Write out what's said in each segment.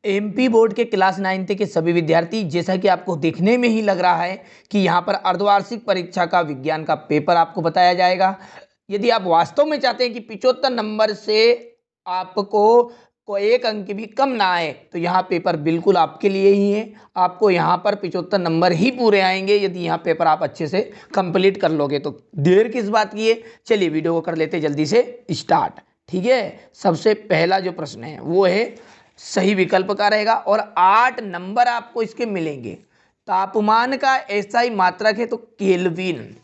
MP board के class 9th के सभी विद्यार्थी, जैसा कि आपको देखने में ही लग रहा है कि यहाँ पर अर्धवार्षिक परीक्षा का विज्ञान का पेपर आपको बताया जाएगा। यदि आप वास्तव में चाहते हैं कि 75 नंबर से आपको एक अंक भी कम ना आए, तो यहाँ पेपर बिल्कुल आपके लिए ही है। आपको यहाँ पर 75 नंबर ही पूरे आएंगे यदि यहाँ पेपर आप अच्छे से कंप्लीट कर लोगे। तो देर किस बात की है, चलिए वीडियो को कर लेते जल्दी से स्टार्ट। ठीक है, सबसे पहला जो प्रश्न है वो है सही विकल्प का रहेगा और 8 नंबर आपको इसके मिलेंगे। तापमान का एसआई मात्रक है तो केल्विन।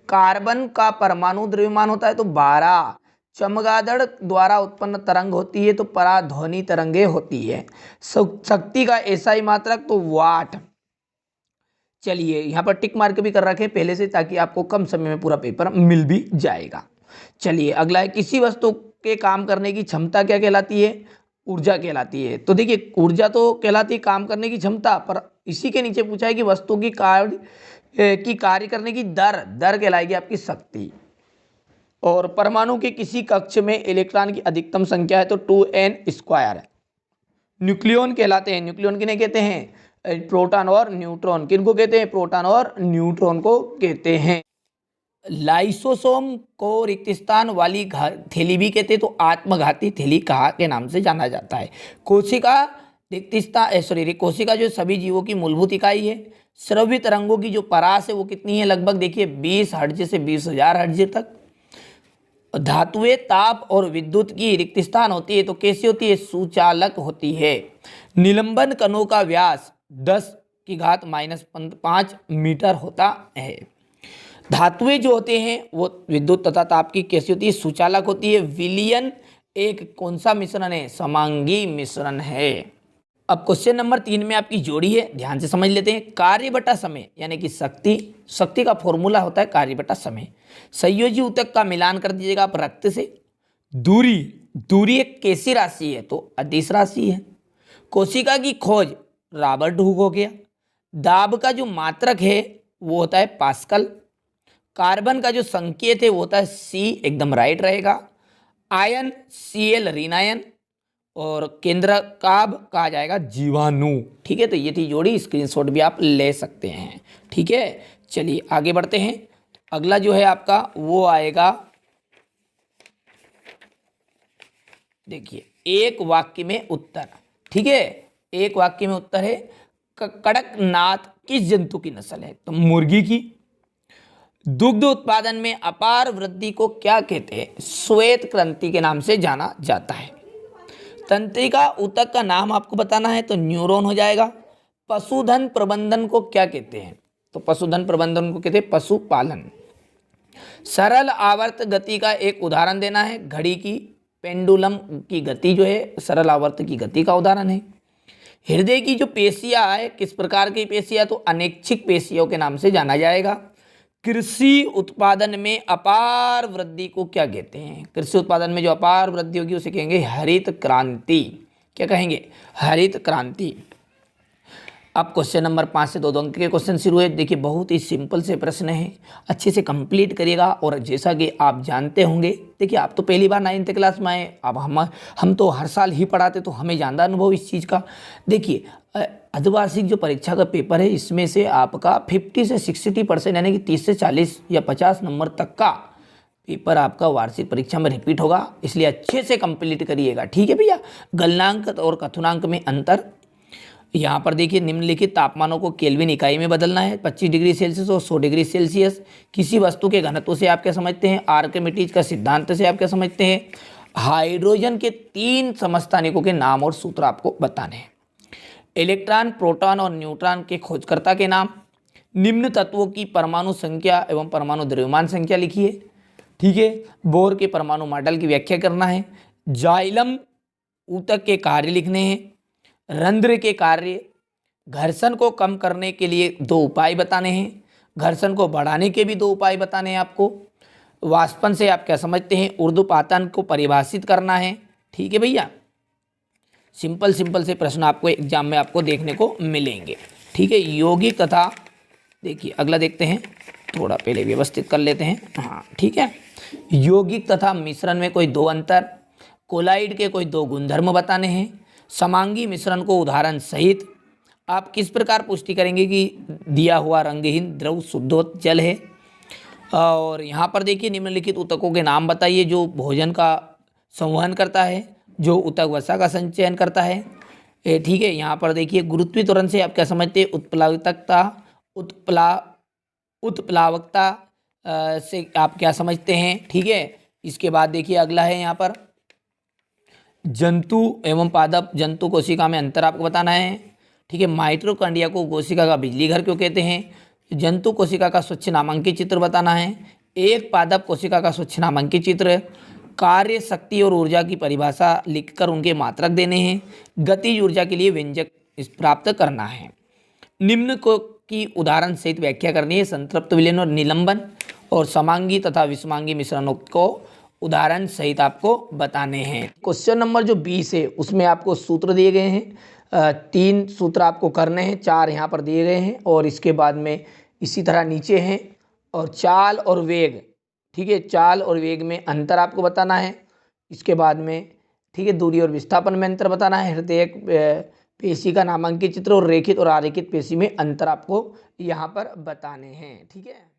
कार्बन का परमाणु द्रव्यमान होता है तो 12। चमगादड़ द्वारा उत्पन्न तरंग होती है तो पराध्वनि तरंगे होती है। शक्ति का एसआई मात्रक तो वाट। चलिए यहाँ पर टिक मार्क भी कर रखे पहले से, ताकि आपको कम समय में पूरा पेपर मिल भी जाएगा। चलिए अगला है, किसी वस्तु के काम करने की क्षमता क्या कहलाती है? ऊर्जा कहलाती है। तो देखिए ऊर्जा तो कहलाती है काम करने की क्षमता, पर इसी के नीचे पूछा है कि वस्तु की कार्य करने की दर कहलाएगी आपकी शक्ति। और परमाणु के किसी कक्ष में इलेक्ट्रॉन की अधिकतम संख्या है तो 2n²। न्यूक्लियन कहलाते हैं। न्यूक्लियन किन्हें कहते हैं? प्रोटॉन और न्यूट्रॉन। किनको कहते हैं? प्रोटॉन और न्यूट्रॉन को कहते हैं। लाइसोसोम को रिक्त स्थान वाली थैली भी कहते हैं तो आत्मघाती थैली कहा के नाम से जाना जाता है। कोशिका कोशिका जो सभी जीवों की मूलभूत इकाई है। श्रव्य तरंगों की जो परास है वो कितनी है? लगभग देखिए 20 हर्ट्ज से 20,000 हर्ट्ज तक। धातुएं ताप और विद्युत की रिक्त स्थान होती है तो कैसी होती है? सुचालक होती है। निलंबन कणों का व्यास 10⁻⁻5 मीटर होता है। धातुएं जो होते हैं वो विद्युत तथा ताप की कैसी होती है? सुचालक होती है। विलयन एक कौन सा मिश्रण है? समांगी मिश्रण है। अब क्वेश्चन नंबर 3 में आपकी जोड़ी है, ध्यान से समझ लेते हैं। कार्य बटा समय यानी कि शक्ति का फॉर्मूला होता है कार्य बटा समय। संयोजी ऊतक का मिलान कर दीजिएगा आप रक्त से। दूरी एक कैसी राशि है? तो अदिश राशि है। कोशिका की खोज रॉबर्ट हुक हो गया। दाब का जो मात्रक है वो होता है पास्कल। कार्बन का जो संकेत है वो होता है C, एकदम राइट रहेगा। आयन Cl ऋण आयन और केंद्रकाभ कहा जाएगा जीवाणु। ठीक है, तो ये थी जोड़ी, स्क्रीनशॉट भी आप ले सकते हैं। ठीक है, चलिए आगे बढ़ते हैं। अगला जो है आपका वो आएगा, देखिए एक वाक्य में उत्तर। ठीक है, एक वाक्य में उत्तर है कड़कनाथ किस जंतु की नस्ल है? तो मुर्गी की। दुग्ध उत्पादन में अपार वृद्धि को क्या कहते हैं? श्वेत क्रांति के नाम से जाना जाता है। तंत्रिका ऊतक का नाम आपको बताना है तो न्यूरॉन हो जाएगा। पशुधन प्रबंधन को क्या कहते हैं? तो पशुधन प्रबंधन को कहते हैं पशुपालन। सरल आवर्त गति का एक उदाहरण देना है। घड़ी की पेंडुलम की गति जो है सरल आवर्त की गति का उदाहरण है। हृदय की जो पेशियां है किस प्रकार की पेशियां? तो अनैच्छिक पेशियों के नाम से जाना जाएगा। कृषि उत्पादन में अपार वृद्धि को क्या कहते हैं? कृषि उत्पादन में जो अपार वृद्धि होगी उसे कहेंगे हरित क्रांति। क्या कहेंगे? हरित क्रांति। अब क्वेश्चन नंबर 5 से 2 अंक के क्वेश्चन शुरू है। देखिए बहुत ही सिंपल से प्रश्न है, अच्छे से कंप्लीट करिएगा। और जैसा कि आप जानते होंगे, देखिए आप तो पहली बार 9th क्लास में आए, अब हम तो हर साल ही पढ़ाते तो हमें ज़्यादा अनुभव इस चीज़ का। देखिए अर्धवार्षिक जो परीक्षा का पेपर है इसमें से आपका 50 से 60% यानी कि 30 से 40 या 50 नंबर तक का पेपर आपका वार्षिक परीक्षा में रिपीट होगा, इसलिए अच्छे से कंप्लीट करिएगा। ठीक है भैया। गलनांक और कथनांक में अंतर, यहाँ पर देखिए निम्नलिखित तापमानों को केल्विन इकाई में बदलना है। 25 डिग्री सेल्सियस और 100 डिग्री सेल्सियस। किसी वस्तु के घनत्व से आप क्या समझते हैं? आर्किमिडीज का सिद्धांत से आप क्या समझते हैं? हाइड्रोजन के 3 समस्थानिकों के नाम और सूत्र आपको बताने हैं। इलेक्ट्रॉन, प्रोटॉन और न्यूट्रॉन के खोजकर्ता के नाम। निम्न तत्वों की परमाणु संख्या एवं परमाणु द्रव्यमान संख्या लिखिए। ठीक है। बोर के परमाणु मॉडल की व्याख्या करना है। जाइलम ऊतक के कार्य लिखने हैं। रंध्र के कार्य। घर्षण को कम करने के लिए 2 उपाय बताने हैं। घर्षण को बढ़ाने के भी 2 उपाय बताने हैं आपको। वाष्पन से आप क्या समझते हैं? ऊर्ध्वपातन को परिभाषित करना है। ठीक है भैया। सिंपल से प्रश्न आपको एग्जाम में आपको देखने को मिलेंगे। ठीक है। यौगिक तथा, देखिए अगला देखते हैं, थोड़ा पहले व्यवस्थित कर लेते हैं। हाँ ठीक है। यौगिक तथा मिश्रण में कोई 2 अंतर। कोलाइड के कोई 2 गुणधर्म बताने हैं। समांगी मिश्रण को उदाहरण सहित आप किस प्रकार पुष्टि करेंगे कि दिया हुआ रंगहीन द्रव शुद्धोत जल है। और यहाँ पर देखिए निम्नलिखित ऊतकों के नाम बताइए जो भोजन का संवहन करता है, जो ऊतक वसा का संचयन करता है। ठीक है, यहाँ पर देखिए गुरुत्वीय त्वरण से आप क्या समझते हैं, उत्प्लावितकता, उत्प्लावकता से आप क्या समझते हैं। ठीक है, इसके बाद देखिए अगला है यहाँ पर जंतु एवं पादप जंतु कोशिका में अंतर आपको बताना है। ठीक है, माइटोकॉन्ड्रिया को कोशिका का बिजली घर क्यों कहते हैं, जंतु कोशिका का स्वच्छ नामांकित चित्र बताना है, एक पादप कोशिका का स्वच्छ नामांकित चित्र, कार्य शक्ति और ऊर्जा की परिभाषा लिखकर उनके मात्रक देने हैं, गतिज ऊर्जा के लिए व्यंजक प्राप्त करना है। निम्न को की उदाहरण सहित व्याख्या करनी है, संतृप्त विलयन और निलंबन और समांगी तथा विषमांगी मिश्रणों को उदाहरण सहित आपको बताने हैं। क्वेश्चन नंबर जो 20 है उसमें आपको सूत्र दिए गए हैं, 3 सूत्र आपको करने हैं, 4 यहाँ पर दिए गए हैं और इसके बाद में इसी तरह नीचे हैं। और चाल और वेग, ठीक है, चाल और वेग में अंतर आपको बताना है। इसके बाद में ठीक है दूरी और विस्थापन में अंतर बताना है, हृदय पेशी का नामांकित चित्र और रेखित और आरेखित पेशी में अंतर आपको यहाँ पर बताने हैं। ठीक है।